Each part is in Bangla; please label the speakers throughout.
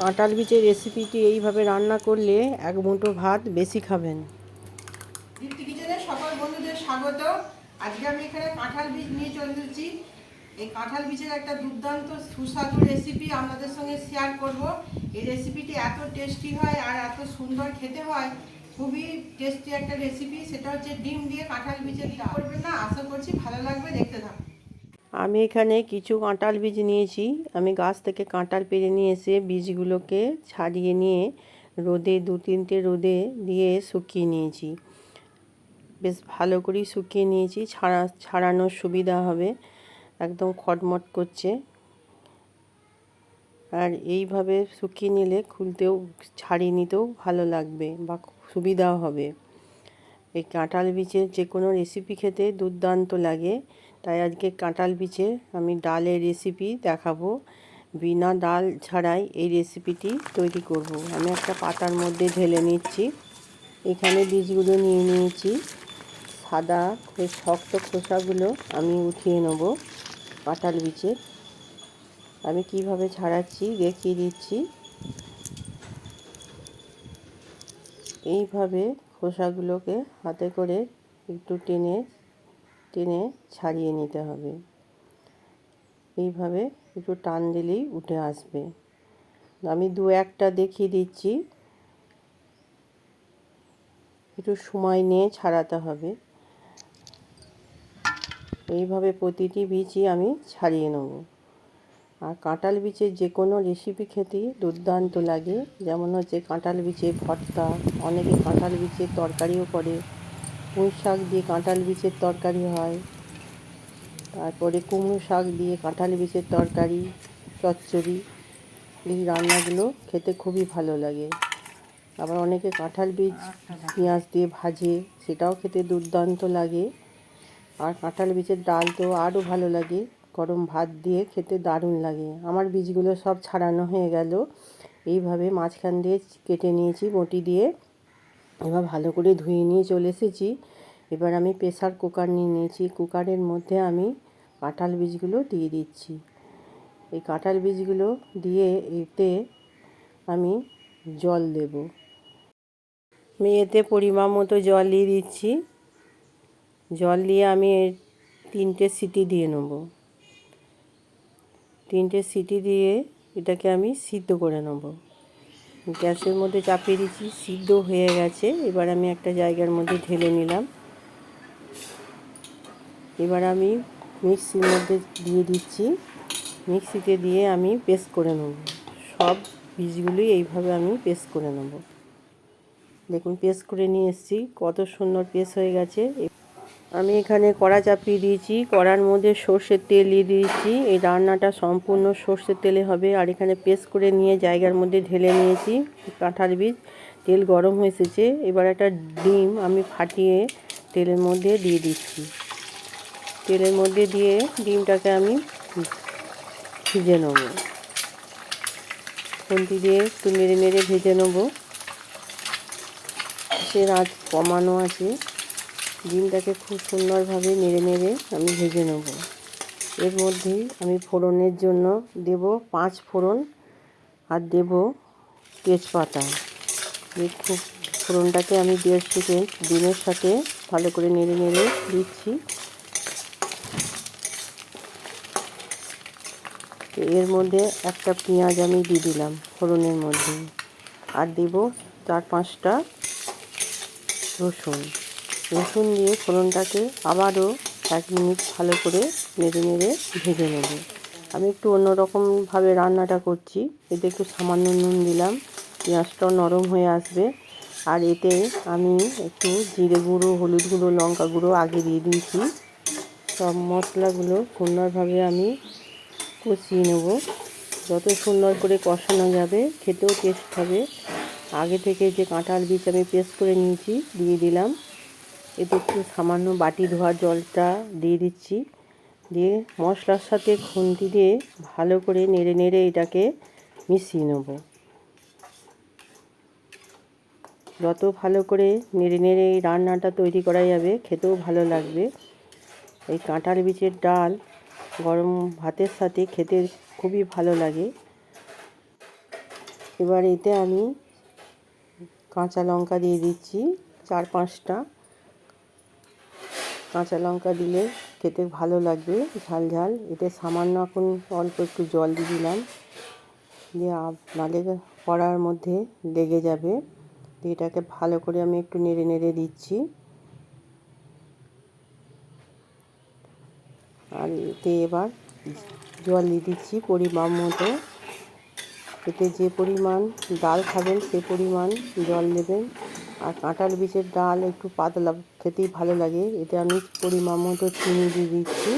Speaker 1: কাঁঠাল বীজের রেসিপিটি এইভাবে রান্না করলে এক মুঠো ভাত বেশি খাবেন।
Speaker 2: দীপ্তি কিচেনে সকল বন্ধুদের স্বাগত। আজকে আমি এখানে কাঁঠাল বীজ নিয়ে চলে এসেছি। এই কাঁঠাল বীজের একটা দুর্দান্ত সুস্বাদু রেসিপি আপনাদের সঙ্গে শেয়ার করব। এই রেসিপিটি এত টেস্টি হয় আর এত সুন্দর খেতে হয়, খুবই টেস্টি একটা রেসিপি। সেটা হচ্ছে ডিম দিয়ে কাঁঠাল বীজের ডাল। করবেন না, আশা করছি ভালো লাগবে, দেখতে থাকুন।
Speaker 1: আমি এখানে কিছু কাঁঠাল বীজ নিয়েছি। আমি গাছ থেকে কাঁঠাল পেড়ে নিয়ে এসে বীজগুলোকে ছাড়িয়ে নিয়ে রোদে 2-3টে রোদে দিয়ে শুকিয়ে নিয়েছি। বেশ ভালো করেই শুকিয়ে নিয়েছি, ছাড়ানোর সুবিধা হবে। একদম খটমট করছে। আর এইভাবে শুকিয়ে নিলে খুলতেও ছাড়িয়ে নিতেও ভালো লাগবে বা সুবিধাও হবে। এই কাঁঠাল বীজের যে কোনো রেসিপি খেতে দুর্দান্ত লাগে, তাই আজকে কাঁঠাল বীজের আমি ডালের রেসিপি দেখাবো। বিনা ডাল ছাড়াই এই রেসিপিটি তৈরি করব। আমি একটা পাতার মধ্যে ঢেলে নিচ্ছি। এখানে বীজগুলো নিয়ে নিয়েছি। সাদা শক্ত খোসাগুলো আমি উঠিয়ে নেব। কাঁঠাল বীজের আমি কিভাবে ছাড়াচ্ছি দেখিয়ে দিচ্ছি। এইভাবে খোসাগুলোকে হাতে করে একটু টেনে টেনে ছাড়িয়ে নিতে হবে। এইভাবে একটু টান দিলেই উঠে আসবে। আমি 2-1টা দেখিয়ে দিচ্ছি। একটু সময় নিয়ে ছাড়াতে হবে। এইভাবে প্রতিটি বীজই আমি ছাড়িয়ে নেব। আর কাঁঠাল বীজের যে কোনো রেসিপি খেতেই দুর্দান্ত লাগে। যেমন হচ্ছে কাঁঠাল বীজের ভর্তা, অনেকে কাঁঠাল বীজের তরকারিও করে। পুঁই শাক দিয়ে কাঁঠাল বীজের তরকারি হয়। তারপরে কুমড়ো শাক দিয়ে কাঁঠাল বীজের তরকারি, চচ্চড়ি, এই রান্নাগুলো খেতে খুবই ভালো লাগে। আবার অনেকে কাঁঠাল বীজ পেঁয়াজ দিয়ে ভাজে, সেটাও খেতে দুর্দান্ত লাগে। আর কাঁঠাল বীজের ডাল তো আরও ভালো লাগে, গরম ভাত দিয়ে খেতে দারুণ লাগে। আমার বীজগুলো সব ছাড়ানো হয়ে গেল। এইভাবে মাঝখান দিয়ে কেটে নিয়েছি বটি দিয়ে। এবার ভালো করে ধুয়ে নিয়ে চলে এসেছি। এবার আমি প্রেসার কুকার নিয়ে নিয়েছি। কুকারের মধ্যে আমি কাঁঠাল বীজগুলো দিয়ে দিচ্ছি। এই কাঁঠাল বীজগুলো দিয়ে এতে আমি জল দেব। আমি এতে পরিমাণ মতো জল দিয়ে দিচ্ছি। জল দিয়ে আমি 3টে সিটি দিয়ে নেব। 3টে সিটি দিয়ে এটাকে আমি সিদ্ধ করে নেব। গ্যাসের মধ্যে চাপিয়ে দিচ্ছি, সিদ্ধ হয়ে গেছে। এবার আমি একটা জায়গার মধ্যে ঢেলে নিলাম। এবার আমি মিক্সির মধ্যে দিয়ে দিচ্ছি। মিক্সিতে দিয়ে আমি পেস্ট করে নেব। সব বীজগুলোই এইভাবে আমি পেস্ট করে নেব। দেখুন পেস্ট করে নিয়ে এসেছি, কত সুন্দর পেস্ট হয়ে গেছে। আমি এখানে কড়া চাপিয়ে দিয়েছি। কড়ার মধ্যে সর্ষের তেল দিয়ে দিয়েছি। এই রান্নাটা সম্পূর্ণ সর্ষের তেলে হবে। আর এখানে পেস্ট করে নিয়ে জায়গার মধ্যে ঢেলে নিয়েছি কাঁঠাল বীজ। তেল গরম হয়ে এসেছে। এবার একটা ডিম আমি ফাটিয়ে তেলের মধ্যে দিয়ে দিচ্ছি। তেলের মধ্যে দিয়ে ডিমটাকে আমি ভেজে নেব। খুন্তি দিয়ে একটু নেড়ে নেড়ে ভেজে নেব। সে আঁচ কমানো আছে। ডিমটাকে খুব সুন্দরভাবে নেড়ে নেড়ে আমি ভেজে নেব। এর মধ্যেই আমি ফোড়নের জন্য দেব 5 ফোড়ন আর দেব তেজপাতা। খুব ফোড়নটাকে আমি 1.5 সেকেন্ড ডিমের সাথে ভালো করে নেড়ে নেড়ে দিচ্ছি। এর মধ্যে একটা পেঁয়াজ আমি দিয়ে দিলাম ফোড়নের মধ্যে। আর দেব 4-5টা রসুন। রসুন দিয়ে ফোড়নটাকে আবারও 1 মিনিট ভালো করে নেড়ে নেড়ে ভেজে নেব। আমি একটু অন্যরকমভাবে রান্নাটা করছি। এতে একটু সামান্য নুন দিলাম, পেঁয়াজটাও নরম হয়ে আসবে। আর এতে আমি একটু জিরে গুঁড়ো, হলুদ গুঁড়ো, লঙ্কা গুঁড়ো আগে দিয়ে দিয়েছি। সব মশলাগুলো সুন্দরভাবে আমি কষিয়ে নেব। যত সুন্দর করে কষানো যাবে খেতেও টেস্ট হবে। আগে থেকে যে কাঁঠাল বীজ আমি পেস্ট করে নিয়েছি দিয়ে দিলাম। এতে একটু সামান্য বাটি ধোয়া জলটা দিয়ে দিচ্ছি। দিয়ে মশলার সাথে খুন্তি দিয়ে ভালো করে নেড়ে নেড়ে এটাকে মিশিয়ে নেব। যত ভালো করে নেড়ে নেড়ে এই রান্নাটা তৈরি করা যাবে খেতেও ভালো লাগবে। এই কাঁঠাল বীজের ডাল গরম ভাতের সাথে খেতে খুবই ভালো লাগে। এবার এতে আমি কাঁচা লঙ্কা দিয়ে দিচ্ছি 4-5টা। কাঁচা লঙ্কা দিলে খেতে ভালো লাগবে, ঝাল ঝাল। এতে সামান্য এখন অল্প একটু জল দিয়ে দিলাম, দিয়ে নালে কড়ার মধ্যে লেগে যাবে। এটাকে ভালো করে আমি একটু নেড়ে নেড়ে দিচ্ছি। আর এতে এবার জল দিয়ে দিচ্ছি পরিমাণ মতো। এতে যে পরিমাণ ডাল খাবেন সে পরিমাণ জল দেবেন। আর কাঁঠাল বীজের ডাল একটু পাতলা খেতেই ভালো লাগে। এতে আমি পরিমাণ মতো চিনি দিয়ে দিচ্ছি,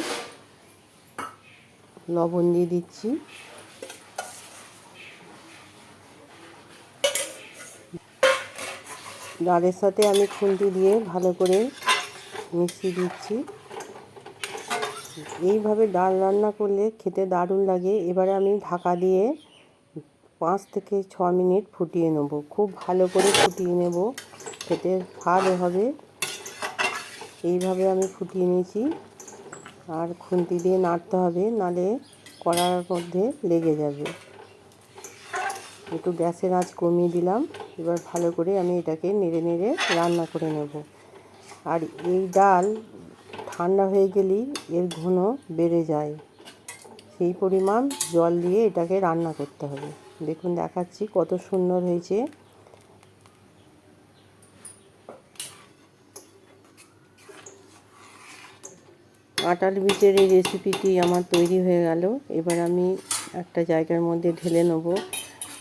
Speaker 1: লবণ দিয়ে দিচ্ছি। ডালের সাথে আমি খুন্তি দিয়ে ভালো করে মিশিয়ে দিচ্ছি। এইভাবে ডাল রান্না করলে খেতে দারুণ লাগে। এবারে আমি ঢাকা দিয়ে 5 থেকে 6 মিনিট ফুটিয়ে নেব। খুব ভালো করে ফুটিয়ে নেব, খেতে স্বাদ হবে। এইভাবে আমি ফুটিয়ে নিয়েছি। আর খুন্তি দিয়ে নাড়তে হবে, নালে কড়ার মধ্যে লেগে যাবে। একটু গ্যাসের আঁচ কমিয়ে দিলাম। এবার ভালো করে আমি এটাকে নেড়ে নেড়ে রান্না করে নেব। আর এই ডাল ঠান্ডা হয়ে গেলেই এর ঘন বেড়ে যায়, সেই পরিমাণ জল দিয়ে এটাকে রান্না করতে হবে। দেখুন দেখাচ্ছি কত সুন্দর হয়েছে। কাঁঠাল বীজের এই রেসিপিটি আমার তৈরি হয়ে গেল। এবার আমি একটা জায়গার মধ্যে ঢেলে নেব।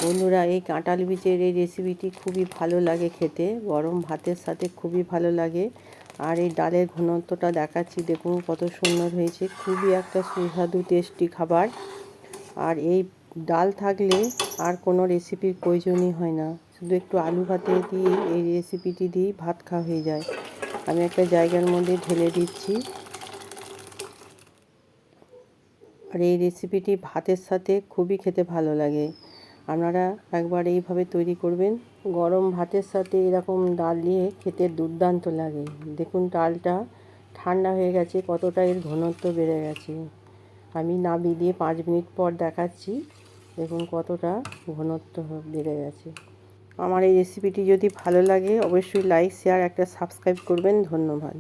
Speaker 1: বন্ধুরা, এই কাঁঠাল বীজের এই রেসিপিটি খুবই ভালো লাগে খেতে, গরম ভাতের সাথে খুবই ভালো লাগে। আর এই ডালের ঘনত্বটা দেখাচ্ছি, দেখুন কত সুন্দর হয়েছে। খুবই একটা সুস্বাদু টেস্টি খাবার। আর এই ডাল থাকলে আর কোনো রেসিপির প্রয়োজনই হয় না, শুধু একটু আলু ভাতে দিয়ে এই রেসিপিটি দিয়েই ভাত খাওয়া হয়ে যায়। আমি একটা জায়গার মধ্যে ঢেলে দিচ্ছি। আর এই রেসিপিটি ভাতের সাথে খুবই খেতে ভালো লাগে। আপনারা একবার এইভাবে তৈরি করবেন, গরম ভাতের সাথে এরকম ডাল দিয়ে খেতে দুর্দান্ত লাগে। দেখুন ডালটা ঠান্ডা হয়ে গেছে, কতটা এর ঘনত্ব বেড়ে গেছে। আমি নামিয়ে দিয়ে 5 মিনিট পর দেখাচ্ছি, দেখুন কতটা ঘনত্ব বেড়ে গেছে। আমার এই রেসিপিটি যদি ভালো লাগে অবশ্যই লাইক, শেয়ার, একটা সাবস্ক্রাইব করবেন। ধন্যবাদ।